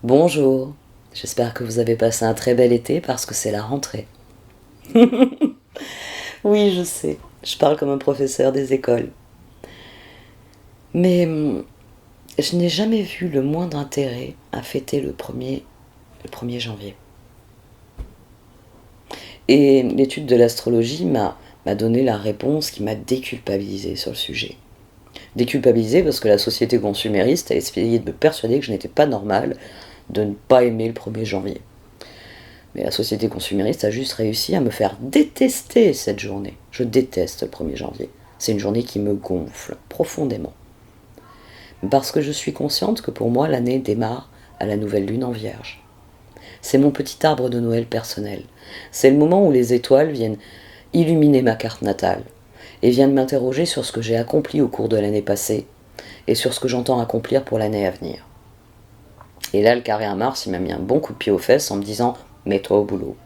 Bonjour, j'espère que vous avez passé un très bel été parce que c'est la rentrée. Oui, je sais, je parle comme un professeur des écoles. Mais je n'ai jamais vu le moindre intérêt à fêter le premier janvier. Et l'étude de l'astrologie m'a donné la réponse qui m'a déculpabilisé sur le sujet. Déculpabilisé parce que la société consumériste a essayé de me persuader que je n'étais pas normal de ne pas aimer le 1er janvier. Mais la société consumériste a juste réussi à me faire détester cette journée. Je déteste le 1er janvier. C'est une journée qui me gonfle profondément. Parce que je suis consciente que pour moi, l'année démarre à la nouvelle lune en vierge. C'est mon petit arbre de Noël personnel. C'est le moment où les étoiles viennent illuminer ma carte natale et viennent m'interroger sur ce que j'ai accompli au cours de l'année passée et sur ce que j'entends accomplir pour l'année à venir. Et là, le carré à Mars, il m'a mis un bon coup de pied aux fesses en me disant « mets-toi au boulot ».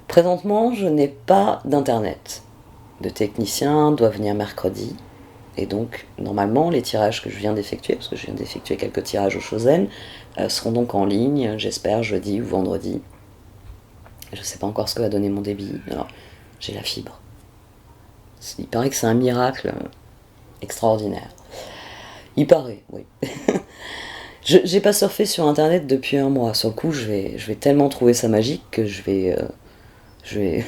Présentement, je n'ai pas d'internet. Le technicien doit venir mercredi. Et donc, normalement, les tirages que je viens d'effectuer, parce que je viens d'effectuer quelques tirages au Chosen, seront donc en ligne, j'espère, jeudi ou vendredi. Je ne sais pas encore ce que va donner mon débit. Alors, j'ai la fibre. Il paraît que c'est un miracle extraordinaire. Il paraît, oui. Je n'ai pas surfé sur Internet depuis un mois. Sur le coup, je vais tellement trouver ça magique que je vais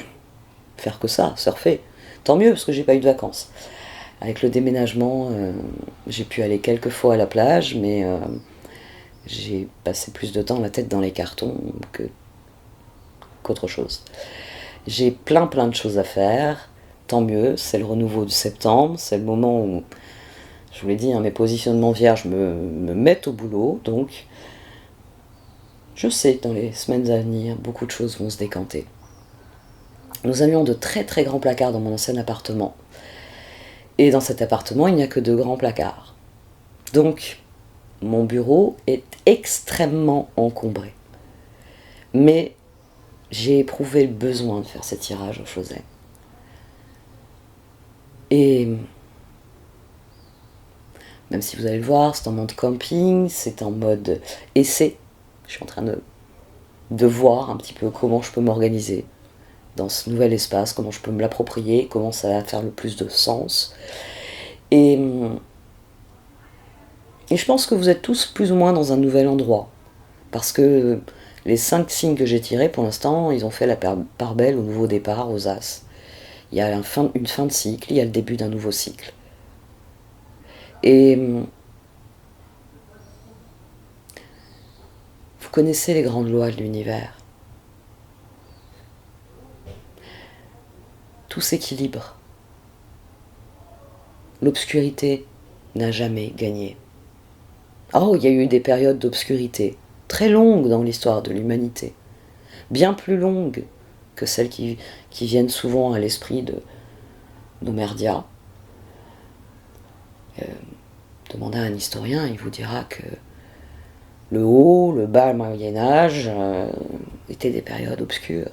faire que ça, surfer. Tant mieux, parce que j'ai pas eu de vacances. Avec le déménagement, j'ai pu aller quelques fois à la plage, mais j'ai passé plus de temps la tête dans les cartons qu'autre chose. J'ai plein de choses à faire, tant mieux, c'est le renouveau de septembre, c'est le moment où, je vous l'ai dit, hein, mes positionnements vierges me mettent au boulot, donc je sais que dans les semaines à venir, beaucoup de choses vont se décanter. Nous avions de très grands placards dans mon ancien appartement. Et dans cet appartement, il n'y a que 2 grands placards. Donc, mon bureau est extrêmement encombré. Mais j'ai éprouvé le besoin de faire ces tirages au Choset. Et même si vous allez le voir, c'est en mode camping, c'est en mode essai. Je suis en train de voir un petit peu comment je peux m'organiser dans ce nouvel espace, comment je peux me l'approprier, comment ça va faire le plus de sens. Et je pense que vous êtes tous plus ou moins dans un nouvel endroit. Parce que les 5 signes que j'ai tirés, pour l'instant, ils ont fait la part belle au nouveau départ, aux As. Il y a une fin de cycle, il y a le début d'un nouveau cycle. Et vous connaissez les grandes lois de l'univers. Tout s'équilibre. L'obscurité n'a jamais gagné. Oh, il y a eu des périodes d'obscurité, très longues dans l'histoire de l'humanité. Bien plus longues que celles qui viennent souvent à l'esprit de nos merdias. Demandez à un historien, il vous dira que le haut, le bas, le Moyen-Âge étaient des périodes obscures.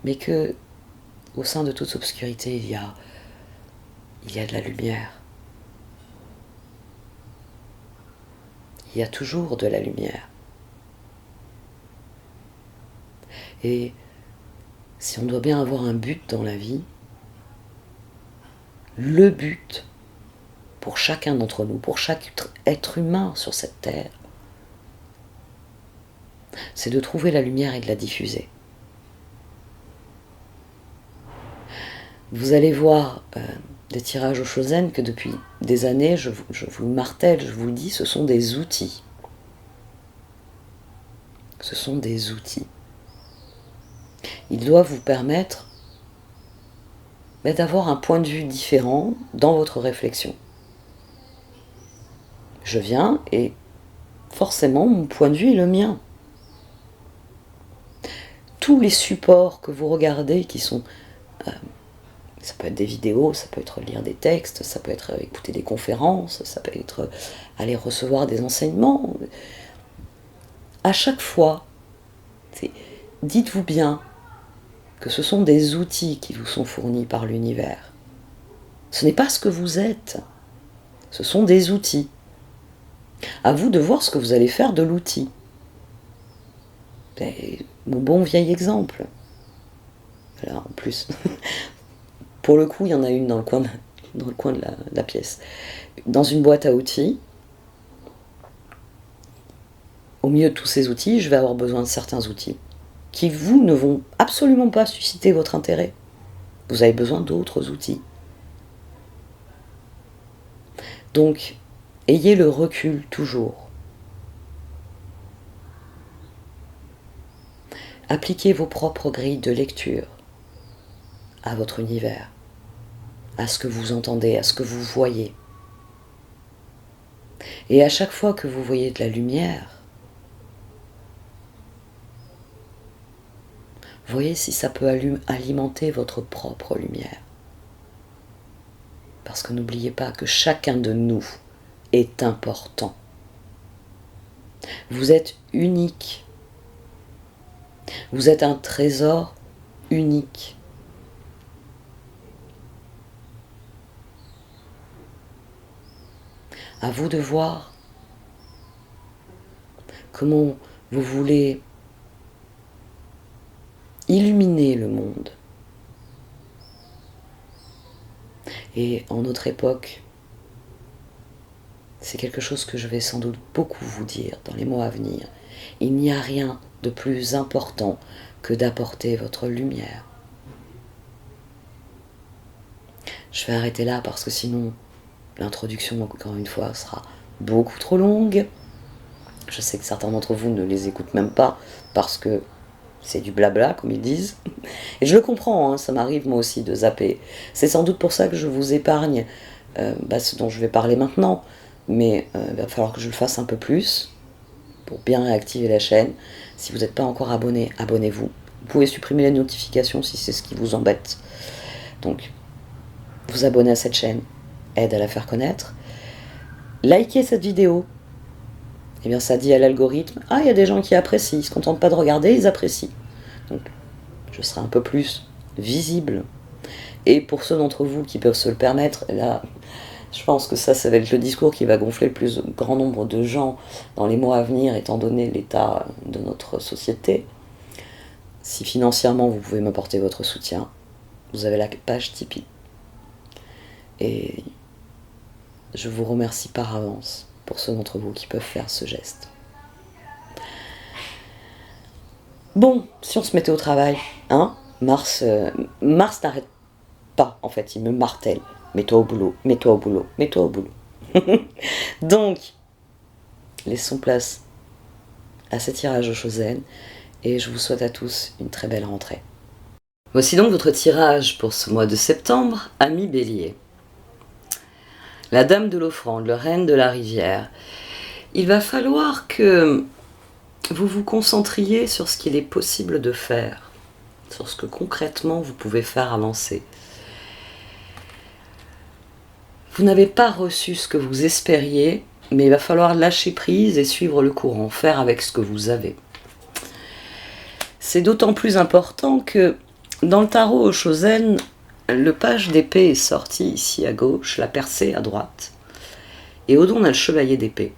Mais que, au sein de toute obscurité, il y a de la lumière. Il y a toujours de la lumière. Et si on doit bien avoir un but dans la vie, le but pour chacun d'entre nous, pour chaque être humain sur cette terre, c'est de trouver la lumière et de la diffuser. Vous allez voir des tirages au Chosen que depuis des années, je vous le martèle, je vous le dis, ce sont des outils. Ce sont des outils. Ils doivent vous permettre d'avoir un point de vue différent dans votre réflexion. Je viens et forcément mon point de vue est le mien. Tous les supports que vous regardez qui sont... ça peut être des vidéos, ça peut être lire des textes, ça peut être écouter des conférences, ça peut être aller recevoir des enseignements. À chaque fois, dites-vous bien que ce sont des outils qui vous sont fournis par l'univers. Ce n'est pas ce que vous êtes. Ce sont des outils. À vous de voir ce que vous allez faire de l'outil. Mon bon vieil exemple. Là, en plus, pour le coup, il y en a une dans le coin de la pièce. Dans une boîte à outils, au milieu de tous ces outils, je vais avoir besoin de certains outils qui, vous, ne vont absolument pas susciter votre intérêt. Vous avez besoin d'autres outils. Donc, ayez le recul toujours. Appliquez vos propres grilles de lecture à votre univers, à ce que vous entendez, à ce que vous voyez. Et à chaque fois que vous voyez de la lumière, voyez si ça peut alimenter votre propre lumière. Parce que n'oubliez pas que chacun de nous est important. Vous êtes unique. Vous êtes un trésor unique. À vous de voir comment vous voulez illuminer le monde. Et en notre époque, c'est quelque chose que je vais sans doute beaucoup vous dire dans les mois à venir. Il n'y a rien de plus important que d'apporter votre lumière. Je vais arrêter là parce que sinon, l'introduction, encore une fois, sera beaucoup trop longue. Je sais que certains d'entre vous ne les écoutent même pas parce que c'est du blabla, comme ils disent. Et je le comprends, hein, ça m'arrive moi aussi de zapper. C'est sans doute pour ça que je vous épargne ce dont je vais parler maintenant. Mais il va falloir que je le fasse un peu plus pour bien réactiver la chaîne. Si vous n'êtes pas encore abonné, abonnez-vous. Vous pouvez supprimer les notifications si c'est ce qui vous embête. Donc, vous abonner à cette chaîne aide à la faire connaître. Likez cette vidéo. Eh bien, ça dit à l'algorithme, ah, il y a des gens qui apprécient, ils ne se contentent pas de regarder, ils apprécient. Donc, je serai un peu plus visible. Et pour ceux d'entre vous qui peuvent se le permettre, là, je pense que ça va être le discours qui va gonfler le plus grand nombre de gens dans les mois à venir, étant donné l'état de notre société. Si financièrement vous pouvez m'apporter votre soutien, vous avez la page Tipeee. Et je vous remercie par avance pour ceux d'entre vous qui peuvent faire ce geste. Bon, si on se mettait au travail, hein, Mars n'arrête pas, en fait, il me martèle. Mets-toi au boulot, mets-toi au boulot, mets-toi au boulot. Donc, laissons place à ce tirage au Chosen et je vous souhaite à tous une très belle rentrée. Voici donc votre tirage pour ce mois de septembre, amis Bélier. La dame de l'offrande, le reine de la rivière. Il va falloir que vous vous concentriez sur ce qu'il est possible de faire, sur ce que concrètement vous pouvez faire avancer. Vous n'avez pas reçu ce que vous espériez, mais il va falloir lâcher prise et suivre le courant, faire avec ce que vous avez. C'est d'autant plus important que dans le tarot au Chosen, le page d'épée est sorti ici à gauche, la percée à droite, et au dos on a le chevalier d'épée.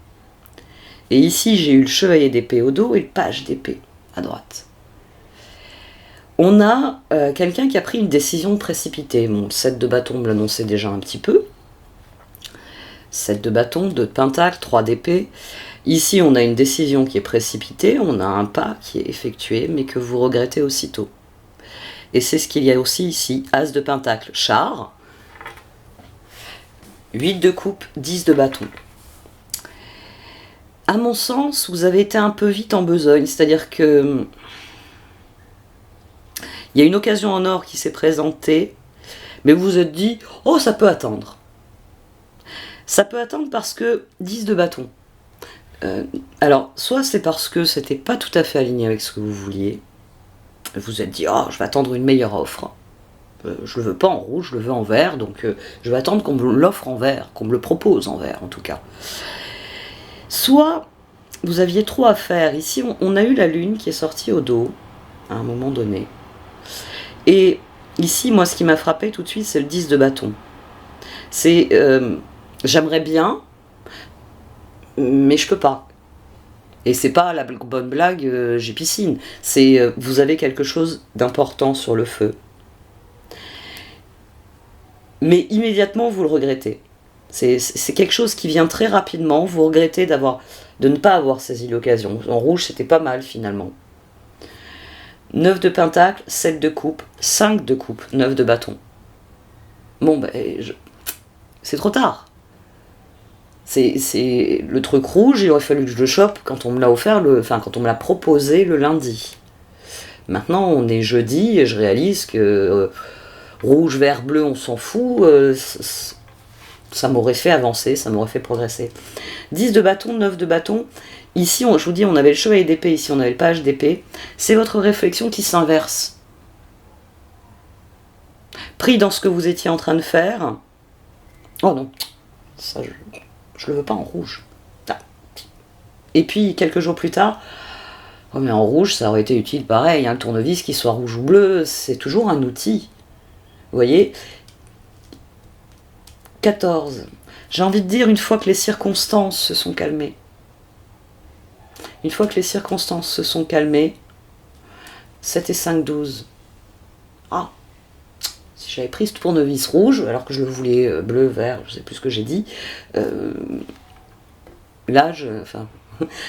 Et ici j'ai eu le chevalier d'épée au dos et le page d'épée à droite. On a quelqu'un qui a pris une décision précipitée. Mon 7 de bâton me l'annonçait déjà un petit peu. 7 de bâton, 2 de pentacle, 3 d'épée. Ici, on a une décision qui est précipitée, on a un pas qui est effectué, mais que vous regrettez aussitôt. Et c'est ce qu'il y a aussi ici. As de pentacle, char. 8 de coupe, 10 de bâton. À mon sens, vous avez été un peu vite en besogne, c'est-à-dire que il y a une occasion en or qui s'est présentée, mais vous vous êtes dit, oh, ça peut attendre. Ça peut attendre parce que 10 de bâton. Alors, soit c'est parce que c'était pas tout à fait aligné avec ce que vous vouliez. Vous vous êtes dit, oh, je vais attendre une meilleure offre. Je le veux pas en rouge, je le veux en vert, donc je vais attendre qu'on me l'offre en vert, qu'on me le propose en vert en tout cas. Soit vous aviez trop à faire. Ici, on a eu la lune qui est sortie au dos à un moment donné. Et ici, moi, ce qui m'a frappé tout de suite, c'est le 10 de bâton. C'est j'aimerais bien, mais je peux pas. Et c'est pas la bonne blague, j'ai piscine. C'est vous avez quelque chose d'important sur le feu. Mais immédiatement vous le regrettez. C'est quelque chose qui vient très rapidement, vous regrettez de ne pas avoir saisi l'occasion. En rouge, c'était pas mal finalement. 9 de pentacle, 7 de coupe, 5 de coupe, 9 de bâton. Bon, c'est trop tard. C'est le truc rouge, il aurait fallu que je le chope quand on me l'a offert, quand on me l'a proposé le lundi. Maintenant, on est jeudi et je réalise que rouge, vert, bleu, on s'en fout. Ça m'aurait fait avancer, ça m'aurait fait progresser. 10 de bâton, 9 de bâton. Ici, je vous dis, on avait le chevalier d'épée, ici on avait le page d'épée. C'est votre réflexion qui s'inverse. Pris dans ce que vous étiez en train de faire. Oh non, ça je le veux pas en rouge. Ah. Et puis, quelques jours plus tard, oh mais en rouge, ça aurait été utile pareil. Le tournevis, qu'il soit rouge ou bleu, c'est toujours un outil. Vous voyez ? 14. J'ai envie de dire, une fois que les circonstances se sont calmées, une fois que les circonstances se sont calmées, 7 et 5, 12. Ah, si j'avais pris ce tournevis rouge, alors que je le voulais bleu, vert, je sais plus ce que j'ai dit, là, je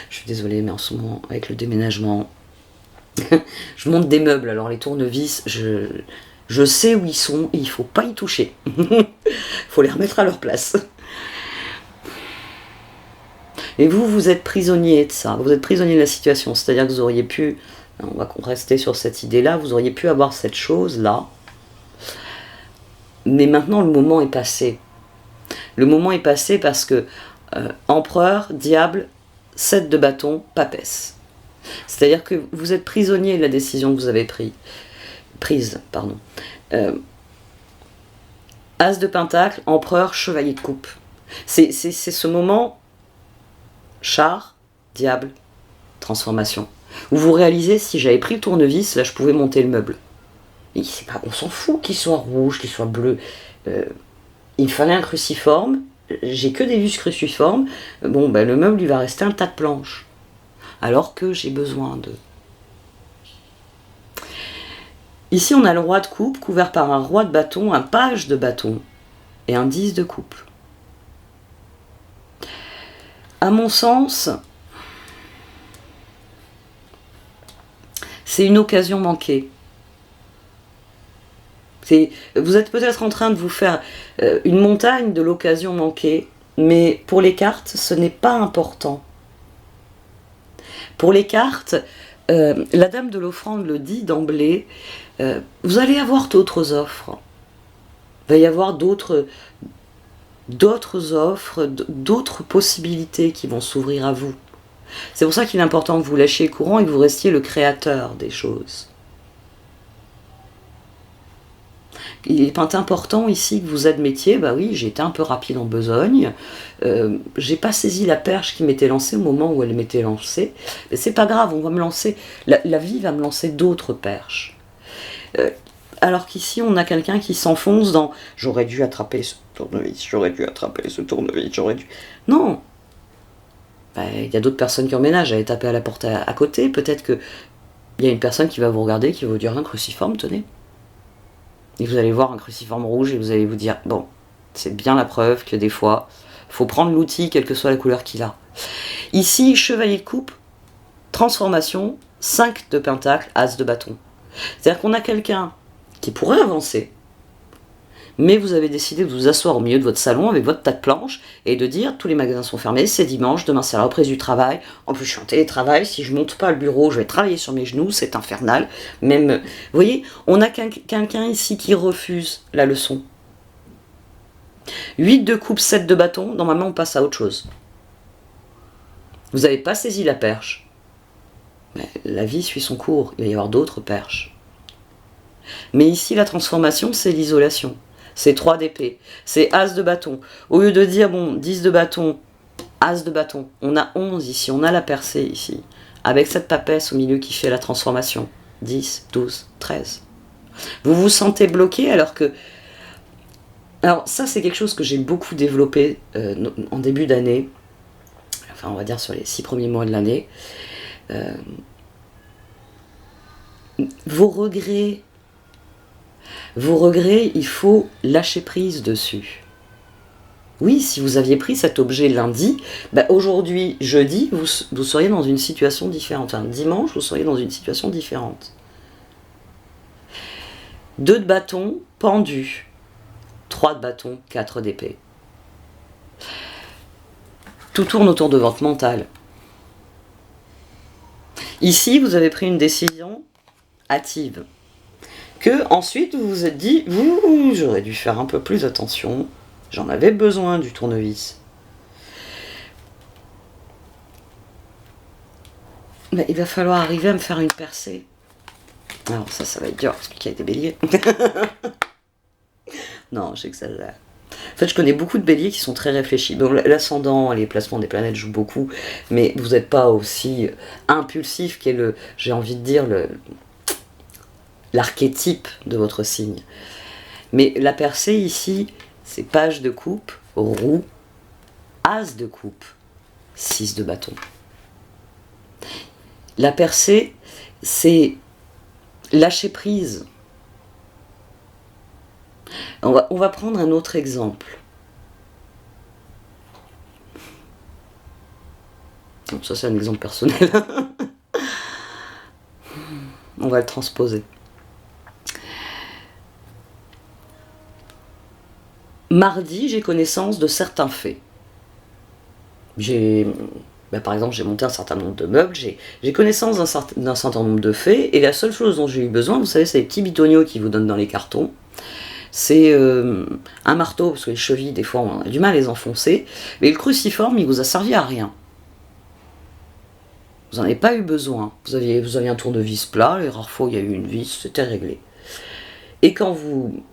suis désolée, mais en ce moment, avec le déménagement, je monte des meubles, alors les tournevis, je sais où ils sont et il ne faut pas y toucher. Il faut les remettre à leur place. Et vous êtes prisonnier de ça, vous êtes prisonnier de la situation, c'est-à-dire que vous auriez pu, on va rester sur cette idée-là, vous auriez pu avoir cette chose-là, mais maintenant le moment est passé. Le moment est passé parce que empereur, diable, 7 de bâton, papesse. C'est-à-dire que vous êtes prisonnier de la décision que vous avez prise. As de pentacle, empereur, chevalier de coupe. C'est ce moment, char, diable, transformation. Où vous réalisez, si j'avais pris le tournevis, là je pouvais monter le meuble. Et on s'en fout qu'il soit rouge, qu'il soit bleu. Il fallait un cruciforme, j'ai que des vis cruciformes, le meuble il va rester un tas de planches. Alors que j'ai besoin de... Ici on a le roi de coupe, couvert par un roi de bâton, un page de bâton et un 10 de coupe. À mon sens, c'est une occasion manquée. Vous êtes peut-être en train de vous faire une montagne de l'occasion manquée, mais pour les cartes, ce n'est pas important. Pour les cartes, la dame de l'offrande le dit d'emblée, vous allez avoir d'autres offres. Il va y avoir d'autres offres, d'autres possibilités qui vont s'ouvrir à vous. C'est pour ça qu'il est important que vous lâchiez le courant et que vous restiez le créateur des choses. Il est important ici que vous admettiez, oui, j'ai été un peu rapide en besogne, j'ai pas saisi la perche qui m'était lancée au moment où elle m'était lancée, mais c'est pas grave, on va me lancer, la vie va me lancer d'autres perches. Alors qu'ici, on a quelqu'un qui s'enfonce dans « j'aurais dû attraper ce tournevis, j'aurais dû attraper ce tournevis, j'aurais dû... » Non. Il y a d'autres personnes qui emménagent, allez taper à la porte à côté, peut-être qu'il y a une personne qui va vous regarder, qui va vous dire un cruciforme, tenez. Et vous allez voir un cruciforme rouge et vous allez vous dire, bon, c'est bien la preuve que des fois, il faut prendre l'outil, quelle que soit la couleur qu'il a. Ici, chevalier de coupe, transformation, 5 de pentacle, as de bâton. C'est-à-dire qu'on a quelqu'un qui pourrait avancer, mais vous avez décidé de vous asseoir au milieu de votre salon avec votre tas de planches et de dire tous les magasins sont fermés, c'est dimanche, demain c'est la reprise du travail, en plus je suis en télétravail, si je monte pas le bureau je vais travailler sur mes genoux, c'est infernal. Même, vous voyez, on a quelqu'un ici qui refuse la leçon. 8 de coupe, 7 de bâton, normalement on passe à autre chose. Vous n'avez pas saisi la perche, mais la vie suit son cours, il va y avoir d'autres perches. Mais ici la transformation c'est l'isolation. C'est 3 d'épée, c'est as de bâton. Au lieu de dire, 10 de bâton, as de bâton, on a 11 ici, on a la percée ici, avec cette papesse au milieu qui fait la transformation. 10, 12, 13. Vous vous sentez bloqué alors que Alors ça, c'est quelque chose que j'ai beaucoup développé en début d'année, enfin on va dire sur les 6 premiers mois de l'année. Vos regrets, il faut lâcher prise dessus. Oui, si vous aviez pris cet objet lundi, aujourd'hui, jeudi, vous seriez dans une situation différente. Enfin, dimanche, vous seriez dans une situation différente. 2 de bâton, pendu. 3 de bâton, 4 d'épée. Tout tourne autour de votre mental. Ici, vous avez pris une décision hâtive. Que ensuite, vous vous êtes dit, j'aurais dû faire un peu plus attention. J'en avais besoin du tournevis. Mais il va falloir arriver à me faire une percée. Alors ça va être dur, parce qu'il y a des béliers. Non, j'exagère. En fait, je connais beaucoup de béliers qui sont très réfléchis. Bon, l'ascendant, les placements des planètes jouent beaucoup, mais vous n'êtes pas aussi impulsif qu'est j'ai envie de dire, l'archétype de votre signe. Mais la percée ici, c'est page de coupe, roue, as de coupe, 6 de bâton. La percée, c'est lâcher prise. On va prendre un autre exemple. Donc ça, c'est un exemple personnel. On va le transposer. Mardi, j'ai connaissance de certains faits. Par exemple, j'ai monté un certain nombre de meubles, j'ai connaissance d'un certain nombre de faits, et la seule chose dont j'ai eu besoin, vous savez, c'est les petits bitoniaux qu'ils vous donnent dans les cartons. C'est un marteau, parce que les chevilles, des fois, on a du mal à les enfoncer, mais le cruciforme, il vous a servi à rien. Vous n'en avez pas eu besoin. Vous aviez un tournevis plat, les rares fois où il y a eu une vis, c'était réglé. Et quand vous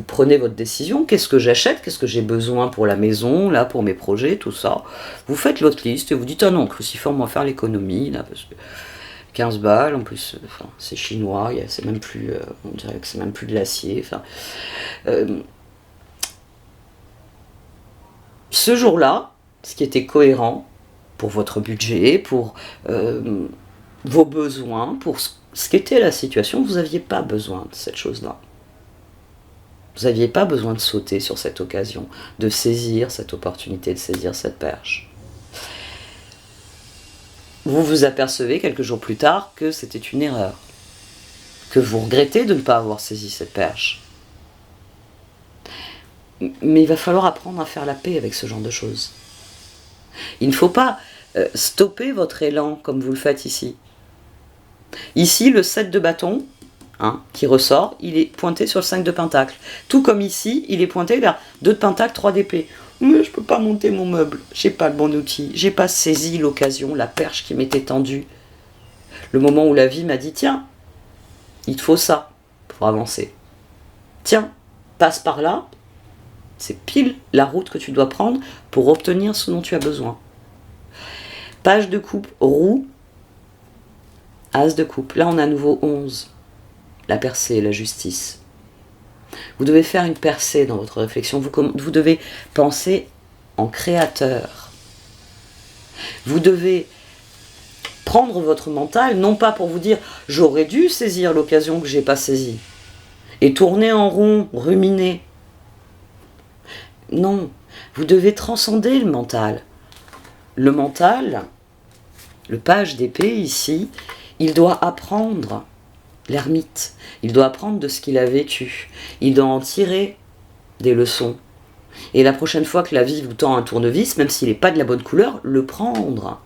prenez votre décision, qu'est-ce que j'achète, qu'est-ce que j'ai besoin pour la maison, là, pour mes projets, tout ça. Vous faites votre liste et vous dites, ah non, cruciforme, on va faire l'économie, là, parce que 15 balles, en plus, enfin, c'est chinois, c'est même plus, on dirait que c'est même plus de l'acier, enfin. Ce jour-là, ce qui était cohérent pour votre budget, pour vos besoins, pour ce qu'était la situation, vous n'aviez pas besoin de cette chose-là. Vous n'aviez pas besoin de sauter sur cette occasion, de saisir cette opportunité, de saisir cette perche. Vous vous apercevez quelques jours plus tard que c'était une erreur, que vous regrettez de ne pas avoir saisi cette perche. Mais il va falloir apprendre à faire la paix avec ce genre de choses. Il ne faut pas stopper votre élan comme vous le faites ici. Ici, le 7 de bâton, qui ressort, il est pointé sur le 5 de pentacle. Tout comme ici, il est pointé vers 2 de pentacle, 3 d'épée. Mais je ne peux pas monter mon meuble, j'ai pas le bon outil, j'ai pas saisi l'occasion, la perche qui m'était tendue. Le moment où la vie m'a dit, tiens, il te faut ça pour avancer. Tiens, passe par là, c'est pile la route que tu dois prendre pour obtenir ce dont tu as besoin. Page de coupe, roue, as de coupe. Là, on a à nouveau 11. La percée, la justice. Vous devez faire une percée dans votre réflexion. Vous devez penser en créateur. Vous devez prendre votre mental, non pas pour vous dire « j'aurais dû saisir l'occasion que je n'ai pas saisie » et tourner en rond, ruminer. Non, vous devez transcender le mental. Le mental, le page d'épée ici, il doit apprendre. L'ermite, il doit apprendre de ce qu'il a vécu. Il doit en tirer des leçons. Et la prochaine fois que la vie vous tend un tournevis, même s'il n'est pas de la bonne couleur, le prendre.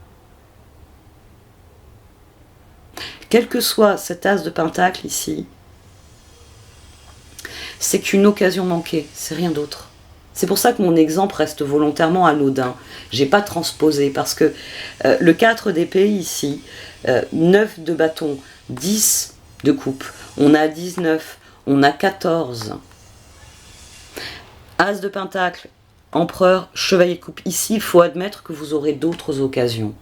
Quel que soit cet as de pentacle ici, c'est qu'une occasion manquée, c'est rien d'autre. C'est pour ça que mon exemple reste volontairement anodin. J'ai pas transposé, parce que le 4 d'épée ici, 9 de bâton, 10 de coupe, on a 19, on a 14. As de pentacle, empereur, chevalier de coupe. Ici, il faut admettre que vous aurez d'autres occasions.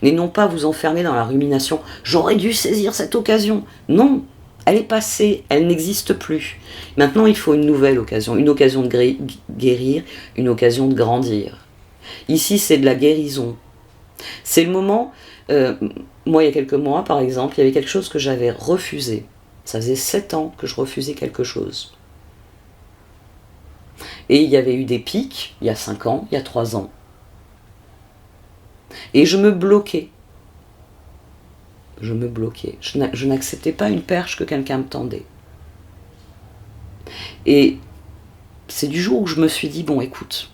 Mais non pas vous enfermer dans la rumination. J'aurais dû saisir cette occasion. Non, Elle est passée, elle n'existe plus. Maintenant, il faut une nouvelle occasion de guérir, une occasion de grandir. Ici, c'est de la guérison. C'est le moment, moi, il y a quelques mois, par exemple, il y avait quelque chose que j'avais refusé. Ça faisait 7 ans que je refusais quelque chose. Et il y avait eu des pics, il y a 5 ans, il y a 3 ans. Et je me bloquais. Je n'acceptais pas une perche que quelqu'un me tendait. Et c'est du jour où je me suis dit, bon écoute,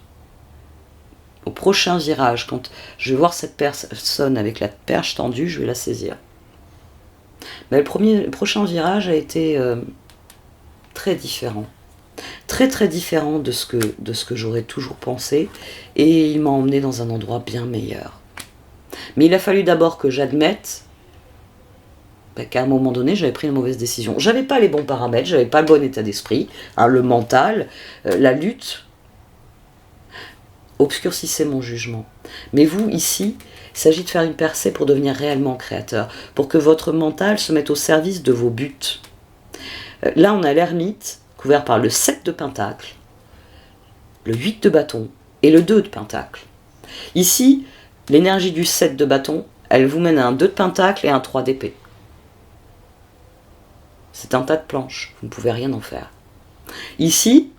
au prochain virage, quand je vais voir cette personne avec la perche tendue, je vais la saisir. Mais le prochain virage a été très différent. Très très différent de ce que j'aurais toujours pensé. Et il m'a emmené dans un endroit bien meilleur. Mais il a fallu d'abord que j'admette qu'à un moment donné, j'avais pris une mauvaise décision. J'avais pas les bons paramètres, j'avais pas le bon état d'esprit, hein, le mental, la lutte obscurcissait mon jugement. Mais vous, ici, il s'agit de faire une percée pour devenir réellement créateur, pour que votre mental se mette au service de vos buts. Là, on a l'ermite, couvert par le 7 de pentacle, le 8 de bâton et le 2 de pentacle. Ici, l'énergie du 7 de bâton, elle vous mène à un 2 de pentacle et un 3 d'épée. C'est un tas de planches, vous ne pouvez rien en faire. Ici,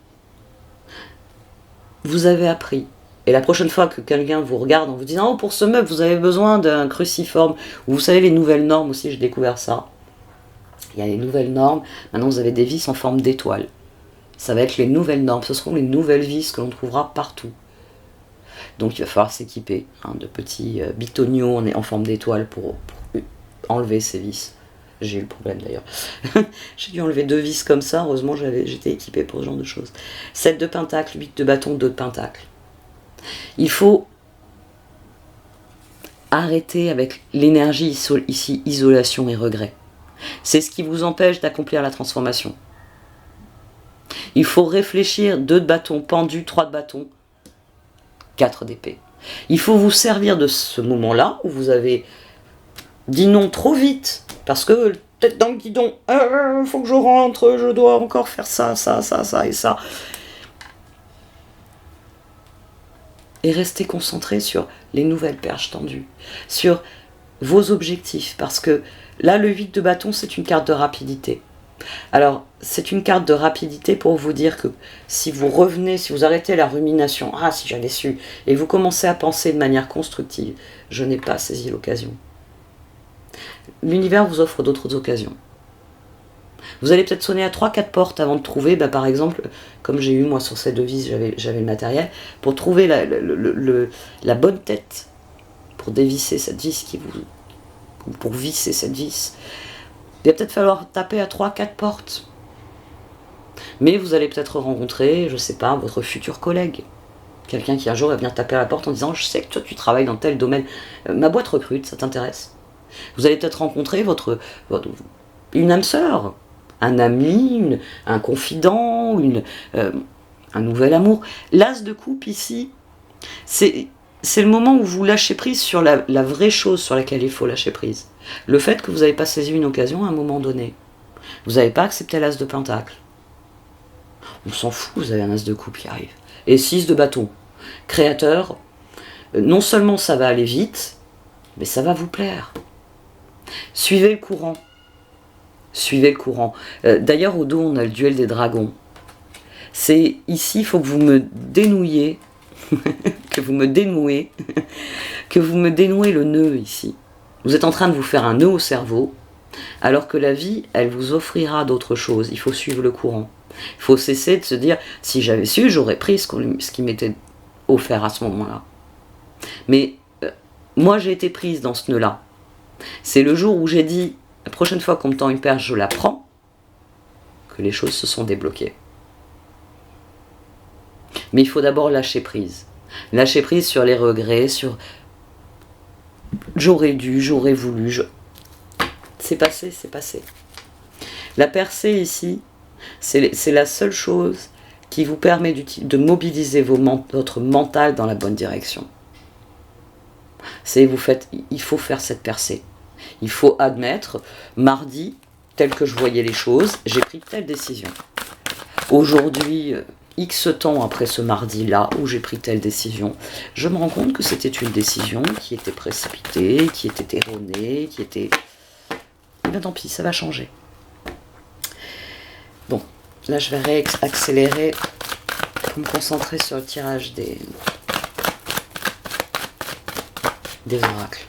vous avez appris. Et la prochaine fois que quelqu'un vous regarde en vous disant « Oh, pour ce meuble, vous avez besoin d'un cruciforme », ou vous savez, les nouvelles normes aussi, j'ai découvert ça. Il y a les nouvelles normes, maintenant vous avez des vis en forme d'étoile. Ça va être les nouvelles normes, ce seront les nouvelles vis que l'on trouvera partout. Donc il va falloir s'équiper de petits bitoniaux en forme d'étoile pour enlever ces vis. J'ai eu le problème d'ailleurs. J'ai dû enlever 2 vis comme ça, heureusement j'étais équipée pour ce genre de choses. 7 de pentacle, 8 de bâton, 2 de pentacle. Il faut arrêter avec l'énergie ici, isolation et regret. C'est ce qui vous empêche d'accomplir la transformation. Il faut réfléchir, 2 de bâton pendu, 3 de bâton, 4 d'épée. Il faut vous servir de ce moment-là où vous avez dit non trop vite, parce que tête dans le guidon, faut que je rentre, je dois encore faire ça, ça, ça, ça et ça. Et restez concentré sur les nouvelles perches tendues, sur vos objectifs, parce que là, le 8 de bâton, c'est une carte de rapidité. Alors, c'est une carte de rapidité pour vous dire que si vous revenez, si vous arrêtez la rumination, ah si j'avais su, et vous commencez à penser de manière constructive, je n'ai pas saisi l'occasion. L'univers vous offre d'autres occasions. Vous allez peut-être sonner à 3-4 portes avant de trouver, par exemple, comme j'ai eu moi sur ces 2 vis, j'avais le matériel, pour trouver la bonne tête, pour dévisser cette vis, pour visser cette vis. Il va peut-être falloir taper à 3-4 portes. Mais vous allez peut-être rencontrer, je ne sais pas, votre futur collègue. Quelqu'un qui un jour va venir taper à la porte en disant « Je sais que toi tu travailles dans tel domaine, ma boîte recrute, ça t'intéresse ?» Vous allez peut-être rencontrer une âme sœur, un ami, un confident, un nouvel amour. L'as de coupe ici, c'est le moment où vous lâchez prise sur la vraie chose sur laquelle il faut lâcher prise. Le fait que vous n'avez pas saisi une occasion à un moment donné. Vous n'avez pas accepté l'as de pentacle. On s'en fout, vous avez un as de coupe qui arrive. Et 6 de bâton. Créateur, non seulement ça va aller vite, mais ça va vous plaire. Suivez le courant. Suivez le courant. D'ailleurs, au dos, on a le duel des dragons. C'est ici, il faut que vous me dénouiez, que vous me dénouez, que vous me dénouez le nœud ici. Vous êtes en train de vous faire un nœud au cerveau, alors que la vie, elle vous offrira d'autres choses. Il faut suivre le courant. Il faut cesser de se dire, si j'avais su, j'aurais pris ce qui m'était offert à ce moment-là. Mais moi, j'ai été prise dans ce nœud-là. C'est le jour où j'ai dit, la prochaine fois qu'on me tend une perche, je la prends, que les choses se sont débloquées. Mais il faut d'abord lâcher prise. Lâcher prise sur les regrets, sur j'aurais dû, j'aurais voulu. C'est passé, c'est passé. La percée ici, c'est la seule chose qui vous permet de mobiliser votre mental dans la bonne direction. Il faut faire cette percée. Il faut admettre, mardi, tel que je voyais les choses, j'ai pris telle décision. Aujourd'hui, X temps après ce mardi-là où j'ai pris telle décision, je me rends compte que c'était une décision qui était précipitée, qui était erronée, qui était... Eh bien tant pis, ça va changer. Bon, là je vais accélérer pour me concentrer sur le tirage des oracles.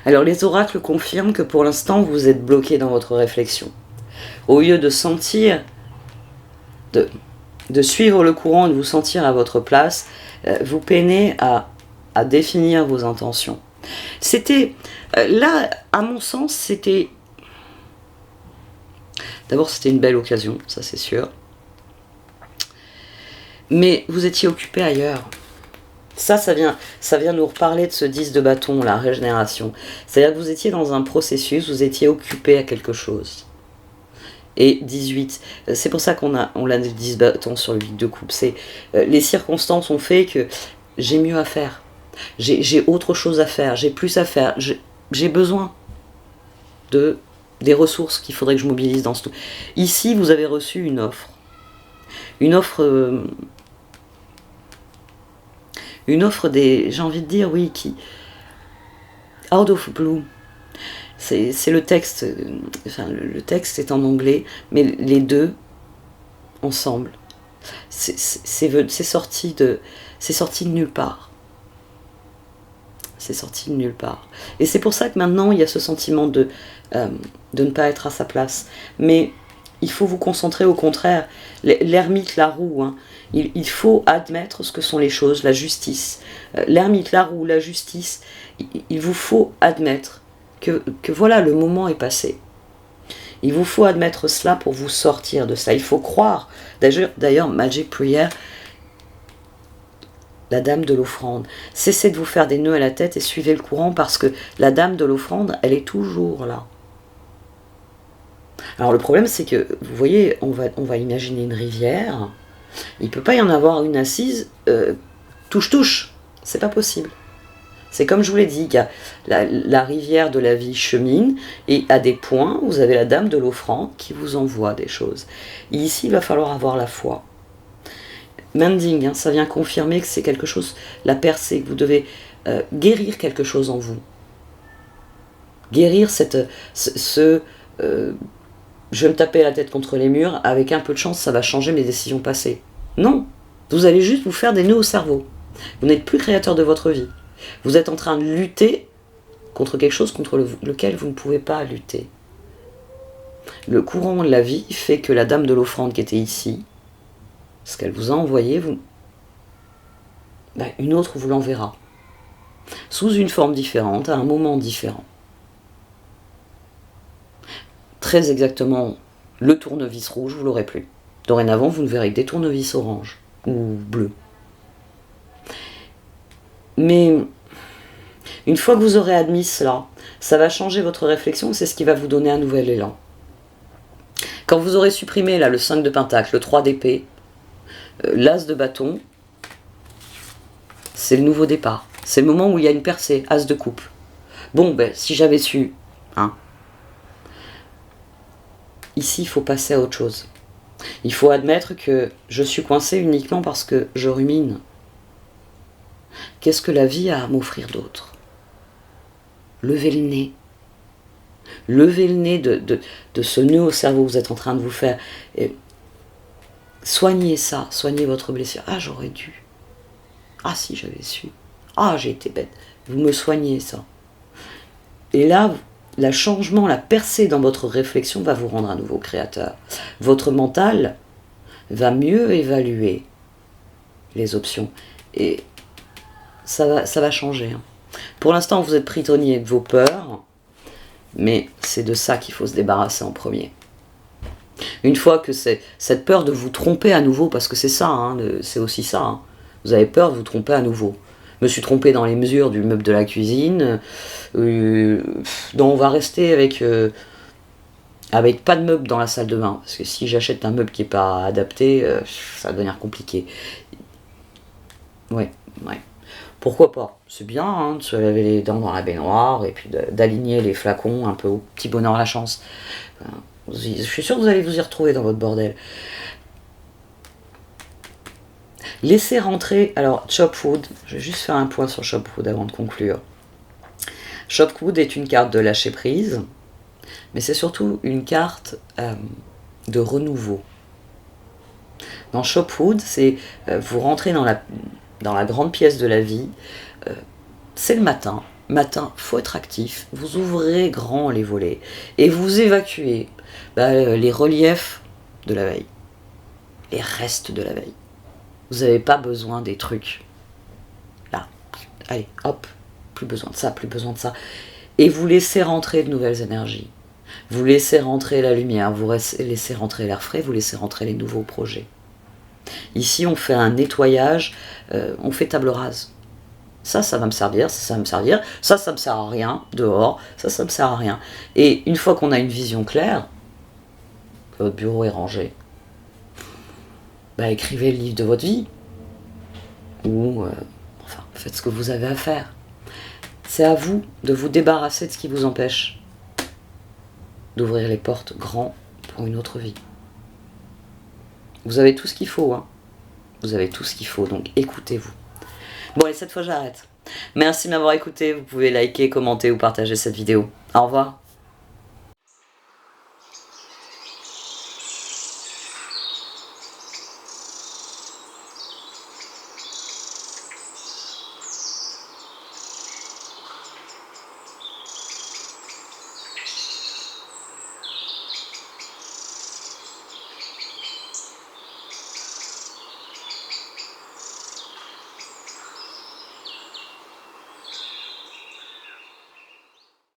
Alors les oracles confirment que pour l'instant vous êtes bloqué dans votre réflexion. Au lieu de sentir, de suivre le courant et de vous sentir à votre place, vous peinez à définir vos intentions. C'était, là, à mon sens, c'était... D'abord, c'était une belle occasion, ça c'est sûr. Mais vous étiez occupé ailleurs. Ça vient nous reparler de ce 10 de bâton, la régénération. C'est-à-dire que vous étiez dans un processus, vous étiez occupé à quelque chose. Et 18, c'est pour ça qu'on l'a 10 bâtons sur le 8 de coupe. Les circonstances ont fait que j'ai mieux à faire. J'ai autre chose à faire, j'ai plus à faire. J'ai besoin des ressources qu'il faudrait que je mobilise dans ce tout. Ici, vous avez reçu une offre. Une offre j'ai envie de dire, oui, qui... Out of blue. C'est le texte, enfin le texte est en anglais, mais les deux, ensemble, c'est sorti de nulle part. C'est sorti de nulle part. Et c'est pour ça que maintenant, il y a ce sentiment de ne pas être à sa place. Mais il faut vous concentrer au contraire. L'ermite, la roue, hein, il faut admettre ce que sont les choses, la justice. L'ermite, la roue, la justice, il vous faut admettre que voilà, le moment est passé. Il vous faut admettre cela pour vous sortir de ça. Il faut croire. D'ailleurs, Magic Prayer, la dame de l'offrande. Cessez de vous faire des nœuds à la tête et suivez le courant parce que la dame de l'offrande, elle est toujours là. Alors le problème, c'est que, vous voyez, on va imaginer une rivière. Il ne peut pas y en avoir une assise touche-touche. C'est pas possible. C'est comme je vous l'ai dit, la rivière de la vie chemine, et à des points, vous avez la dame de l'offrande qui vous envoie des choses. Et ici, il va falloir avoir la foi. Mending, hein, ça vient confirmer que c'est quelque chose, la percée, que vous devez guérir quelque chose en vous. Guérir je vais me taper la tête contre les murs, avec un peu de chance, ça va changer mes décisions passées. Non, vous allez juste vous faire des nœuds au cerveau. Vous n'êtes plus créateur de votre vie. Vous êtes en train de lutter contre quelque chose contre lequel vous ne pouvez pas lutter. Le courant de la vie fait que la dame de l'offrande qui était ici, ce qu'elle vous a envoyé, une autre vous l'enverra. Sous une forme différente, à un moment différent. Très exactement, le tournevis rouge, vous l'aurez plus. Dorénavant, vous ne verrez que des tournevis orange ou bleus. Mais une fois que vous aurez admis cela, ça va changer votre réflexion, c'est ce qui va vous donner un nouvel élan. Quand vous aurez supprimé là le 5 de pentacle, le 3 d'épée, l'as de bâton, c'est le nouveau départ. C'est le moment où il y a une percée, as de coupe. Bon, si j'avais su, hein. Ici, il faut passer à autre chose. Il faut admettre que je suis coincé uniquement parce que je rumine. Qu'est-ce que la vie a à m'offrir d'autre? Levez le nez. Levez le nez de ce nœud au cerveau que vous êtes en train de vous faire. Et soignez ça, soignez votre blessure. Ah, j'aurais dû. Ah, si, j'avais su. Ah, j'ai été bête. Vous me soignez ça. Et là, le changement, la percée dans votre réflexion va vous rendre un nouveau créateur. Votre mental va mieux évaluer les options. Et ça va changer. Pour l'instant, vous êtes prisonnier de vos peurs. Mais c'est de ça qu'il faut se débarrasser en premier. Une fois que c'est cette peur de vous tromper à nouveau, parce que c'est ça, hein, c'est aussi ça. Hein. Vous avez peur de vous tromper à nouveau. Je me suis trompé dans les mesures du meuble de la cuisine. Donc on va rester avec pas de meuble dans la salle de bain. Parce que si j'achète un meuble qui n'est pas adapté, ça va devenir compliqué. Ouais. Pourquoi pas? C'est bien hein, de se laver les dents dans la baignoire et puis d'aligner les flacons un peu au petit bonheur la chance. Je suis sûre que vous allez vous y retrouver dans votre bordel. Laissez rentrer, alors Chopwood, je vais juste faire un point sur Chopwood avant de conclure. Chopwood est une carte de lâcher prise, mais c'est surtout une carte de renouveau. Dans Chopwood, c'est vous rentrez dans la grande pièce de la vie, c'est le matin, faut être actif, vous ouvrez grand les volets et vous évacuez les reliefs de la veille, les restes de la veille. Vous n'avez pas besoin des trucs. Là, allez, hop, plus besoin de ça, plus besoin de ça. Et vous laissez rentrer de nouvelles énergies. Vous laissez rentrer la lumière, vous laissez rentrer l'air frais, vous laissez rentrer les nouveaux projets. Ici, on fait un nettoyage, on fait table rase. Ça va me servir, ça va me servir, ça me sert à rien, dehors, ça me sert à rien. Et une fois qu'on a une vision claire, que votre bureau est rangé, écrivez le livre de votre vie. Ou, faites ce que vous avez à faire. C'est à vous de vous débarrasser de ce qui vous empêche d'ouvrir les portes grand pour une autre vie. Vous avez tout ce qu'il faut, hein. Vous avez tout ce qu'il faut, donc écoutez-vous. Bon, et cette fois j'arrête. Merci de m'avoir écouté, vous pouvez liker, commenter ou partager cette vidéo. Au revoir.